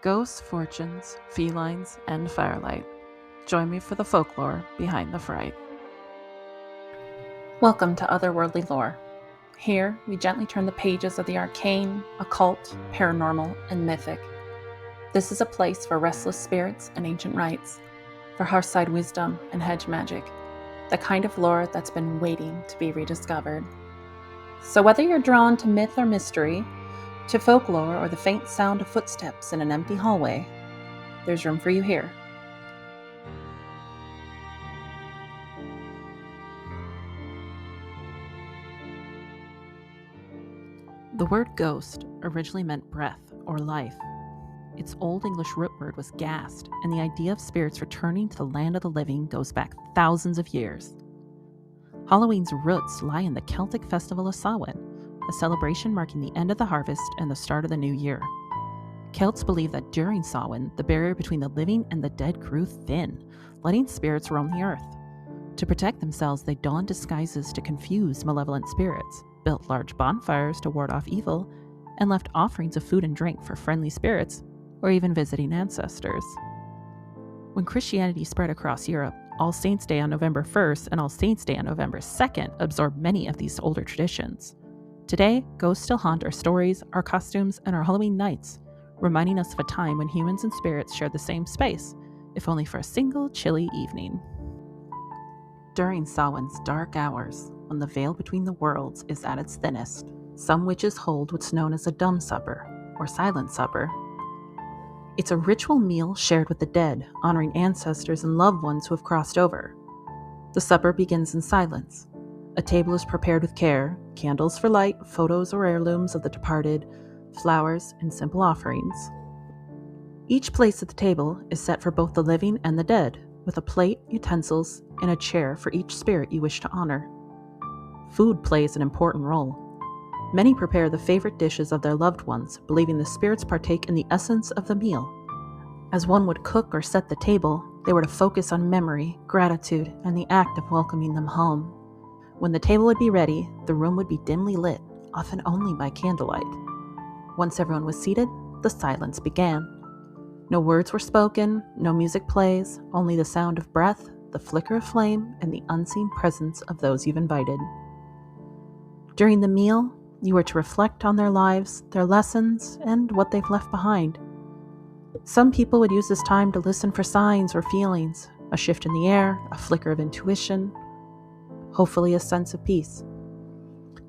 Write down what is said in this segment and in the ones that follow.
Ghosts, fortunes, felines, and firelight. Join me for the folklore behind the fright. Welcome to Otherworldly Lore. Here, we gently turn the pages of the arcane, occult, paranormal, and mythic. This is a place for restless spirits and ancient rites, for hearthside wisdom and hedge magic, the kind of lore that's been waiting to be rediscovered. So whether you're drawn to myth or mystery, to folklore or the faint sound of footsteps in an empty hallway, there's room for you here. The word ghost originally meant breath or life. Its Old English root word was ghast, and the idea of spirits returning to the land of the living goes back thousands of years. Halloween's roots lie in the Celtic festival of Samhain, a celebration marking the end of the harvest and the start of the new year. Celts believed that during Samhain, the barrier between the living and the dead grew thin, letting spirits roam the earth. To protect themselves, they donned disguises to confuse malevolent spirits, built large bonfires to ward off evil, and left offerings of food and drink for friendly spirits, or even visiting ancestors. When Christianity spread across Europe, All Saints' Day on November 1st and All Saints' Day on November 2nd absorbed many of these older traditions. Today, ghosts still haunt our stories, our costumes, and our Halloween nights, reminding us of a time when humans and spirits shared the same space, if only for a single chilly evening. During Samhain's dark hours, when the veil between the worlds is at its thinnest, some witches hold what's known as a dumb supper, or silent supper. It's a ritual meal shared with the dead, honoring ancestors and loved ones who have crossed over. The supper begins in silence. A table is prepared with care, candles for light, photos or heirlooms of the departed, flowers, and simple offerings. Each place at the table is set for both the living and the dead, with a plate, utensils, and a chair for each spirit you wish to honor. Food plays an important role. Many prepare the favorite dishes of their loved ones, believing the spirits partake in the essence of the meal. As one would cook or set the table, they were to focus on memory, gratitude, and the act of welcoming them home. When the table would be ready, the room would be dimly lit, often only by candlelight. Once everyone was seated, the silence began. No words were spoken, no music plays, only the sound of breath, the flicker of flame, and the unseen presence of those you've invited. During the meal, you were to reflect on their lives, their lessons, and what they've left behind. Some people would use this time to listen for signs or feelings, a shift in the air, a flicker of intuition, hopefully a sense of peace.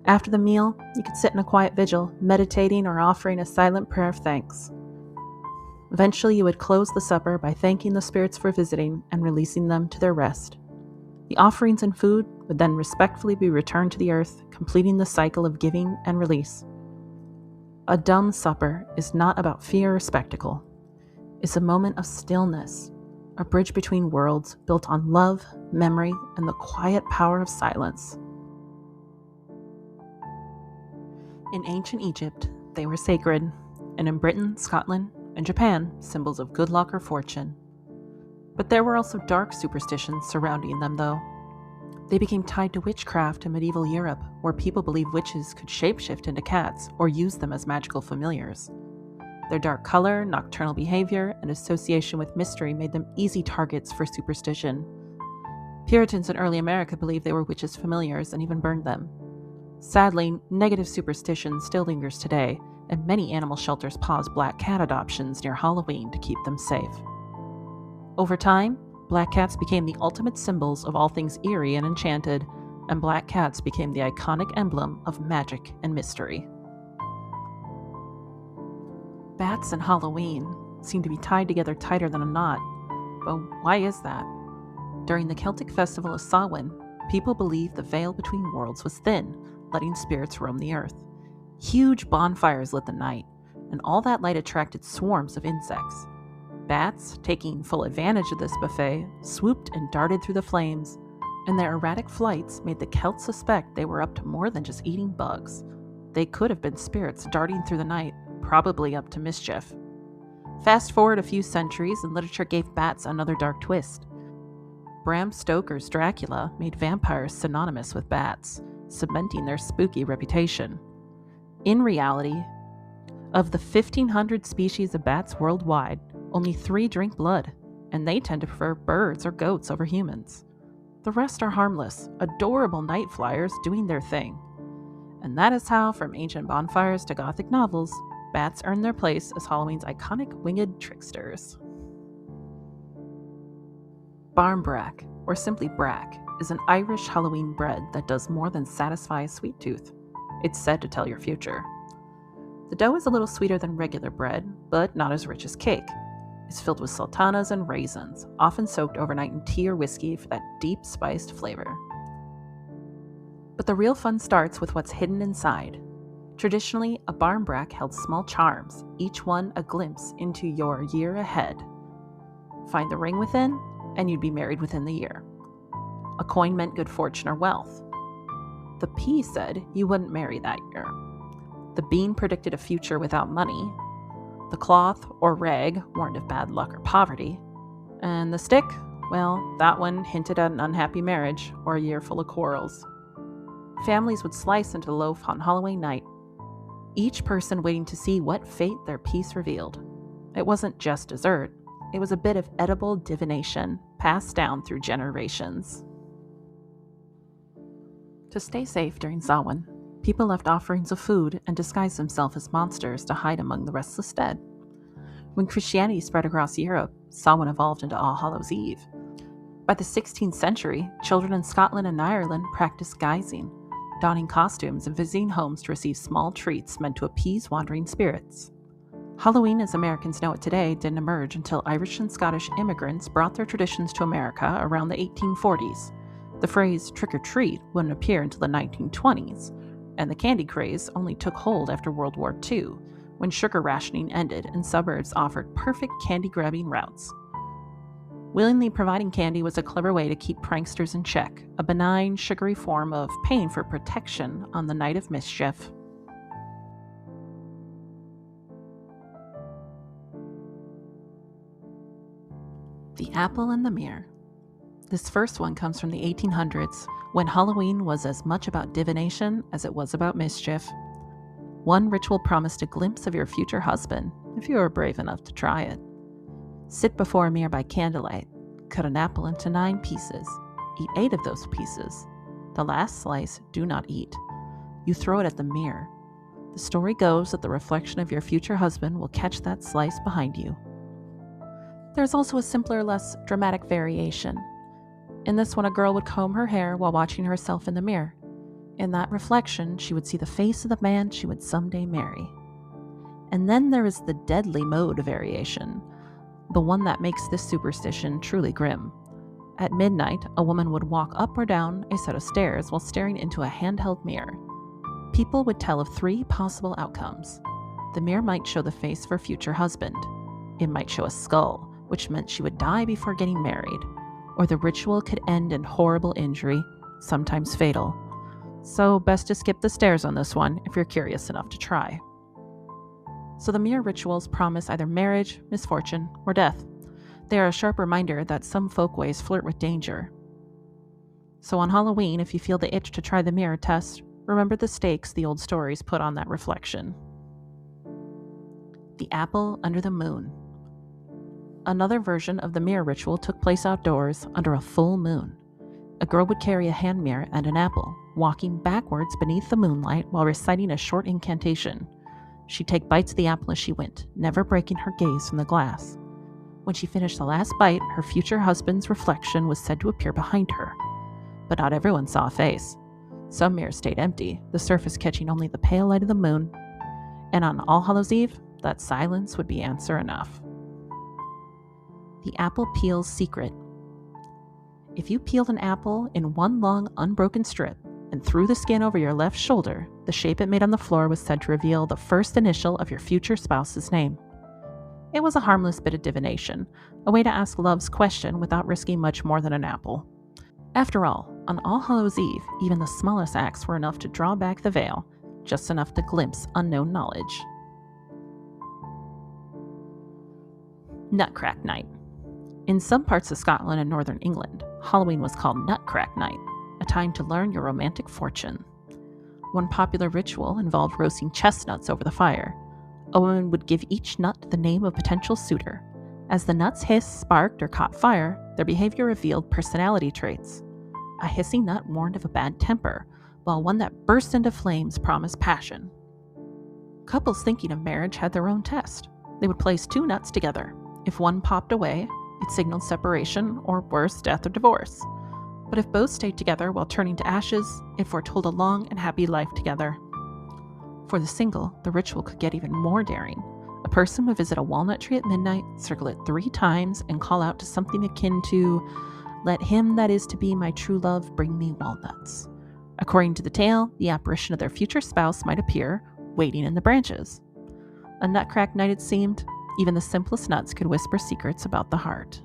After the meal, you could sit in a quiet vigil, meditating or offering a silent prayer of thanks. Eventually, you would close the supper by thanking the spirits for visiting and releasing them to their rest. The offerings and food would then respectfully be returned to the earth, completing the cycle of giving and release. A dumb supper is not about fear or spectacle. It's a moment of stillness, a bridge between worlds built on love, memory, and the quiet power of silence. In ancient Egypt, they were sacred, and in Britain, Scotland, and Japan, symbols of good luck or fortune. But there were also dark superstitions surrounding them, though. They became tied to witchcraft in medieval Europe, where people believed witches could shapeshift into cats or use them as magical familiars. Their dark color, nocturnal behavior, and association with mystery made them easy targets for superstition. Puritans in early America believed they were witches' familiars and even burned them. Sadly, negative superstition still lingers today, and many animal shelters pause black cat adoptions near Halloween to keep them safe. Over time, black cats became the ultimate symbols of all things eerie and enchanted, and black cats became the iconic emblem of magic and mystery. Bats and Halloween seem to be tied together tighter than a knot, but why is that? During the Celtic festival of Samhain, people believed the veil between worlds was thin, letting spirits roam the earth. Huge bonfires lit the night, and all that light attracted swarms of insects. Bats, taking full advantage of this buffet, swooped and darted through the flames, and their erratic flights made the Celts suspect they were up to more than just eating bugs. They could have been spirits darting through the night, probably up to mischief. Fast forward a few centuries, and literature gave bats another dark twist. Bram Stoker's Dracula made vampires synonymous with bats, cementing their spooky reputation. In reality, Of the 1,500 species of bats worldwide, only 3 drink blood, and they tend to prefer birds or goats over humans. The rest are harmless, adorable night flyers doing their thing. And that is how, from ancient bonfires to gothic novels, bats earned their place as Halloween's iconic winged tricksters. Barmbrack, or simply brack, is an Irish Halloween bread that does more than satisfy a sweet tooth. It's said to tell your future. The dough is a little sweeter than regular bread, but not as rich as cake. It's filled with sultanas and raisins, often soaked overnight in tea or whiskey for that deep spiced flavor. But the real fun starts with what's hidden inside. Traditionally, a barmbrack held small charms, each one a glimpse into your year ahead. Find the ring within, and you'd be married within the year. A coin meant good fortune or wealth. The pea said you wouldn't marry that year. The bean predicted a future without money. The cloth, or rag, warned of bad luck or poverty. And the stick, well, that one hinted at an unhappy marriage or a year full of quarrels. Families would slice into the loaf on Halloween night, each person waiting to see what fate their piece revealed. It wasn't just dessert, it was a bit of edible divination passed down through generations. To stay safe during Samhain, people left offerings of food and disguised themselves as monsters to hide among the restless dead. When Christianity spread across Europe, Samhain evolved into All Hallows' Eve. By the 16th century, children in Scotland and Ireland practiced guising, donning costumes and visiting homes to receive small treats meant to appease wandering spirits. Halloween, as Americans know it today, didn't emerge until Irish and Scottish immigrants brought their traditions to America around the 1840s. The phrase trick or treat wouldn't appear until the 1920s, and the candy craze only took hold after World War II, when sugar rationing ended and suburbs offered perfect candy-grabbing routes. Willingly providing candy was a clever way to keep pranksters in check, a benign, sugary form of paying for protection on the night of mischief. The apple and the mirror. This first one comes from the 1800s, when Halloween was as much about divination as it was about mischief. One ritual promised a glimpse of your future husband, if you were brave enough to try it. Sit before a mirror by candlelight, cut an apple into 9 pieces, eat 8 of those pieces. The last slice do not eat. You throw it at the mirror. The story goes that the reflection of your future husband will catch that slice behind you. There's also a simpler, less dramatic variation. In this one, a girl would comb her hair while watching herself in the mirror. In that reflection, she would see the face of the man she would someday marry. And then there is the deadly mode variation, the one that makes this superstition truly grim. At midnight, a woman would walk up or down a set of stairs while staring into a handheld mirror. People would tell of 3 possible outcomes. The mirror might show the face of her future husband. It might show a skull, which meant she would die before getting married. Or the ritual could end in horrible injury, sometimes fatal. So best to skip the stairs on this one if you're curious enough to try. So the mirror rituals promise either marriage, misfortune, or death. They are a sharp reminder that some folkways flirt with danger. So on Halloween, if you feel the itch to try the mirror test, remember the stakes the old stories put on that reflection. The apple under the moon. Another version of the mirror ritual took place outdoors under a full moon. A girl would carry a hand mirror and an apple, walking backwards beneath the moonlight while reciting a short incantation. She'd take bites of the apple as she went, never breaking her gaze from the glass. When she finished the last bite, her future husband's reflection was said to appear behind her. But not everyone saw a face. Some mirrors stayed empty, the surface catching only the pale light of the moon. And on All Hallows' Eve, that silence would be answer enough. The apple peel's secret. If you peeled an apple in one long, unbroken strip and threw the skin over your left shoulder, the shape it made on the floor was said to reveal the first initial of your future spouse's name. It was a harmless bit of divination, a way to ask love's question without risking much more than an apple. After all, on All Hallows' Eve, even the smallest acts were enough to draw back the veil, just enough to glimpse unknown knowledge. Nutcrack Night. In some parts of Scotland and northern England, Halloween was called Nutcrack Night, a time to learn your romantic fortune. One popular ritual involved roasting chestnuts over the fire. A woman would give each nut the name of a potential suitor. As the nuts hissed, sparked, or caught fire, their behavior revealed personality traits. A hissing nut warned of a bad temper, while one that burst into flames promised passion. Couples thinking of marriage had their own test. They would place 2 nuts together. If one popped away, it signaled separation, or worse, death or divorce. But if both stayed together while turning to ashes, it foretold a long and happy life together. For the single, the ritual could get even more daring. A person would visit a walnut tree at midnight, circle it 3 times, and call out to something akin to, "Let him that is to be my true love bring me walnuts." According to the tale, the apparition of their future spouse might appear, waiting in the branches. A nutcrack night it seemed. Even the simplest nuts could whisper secrets about the heart.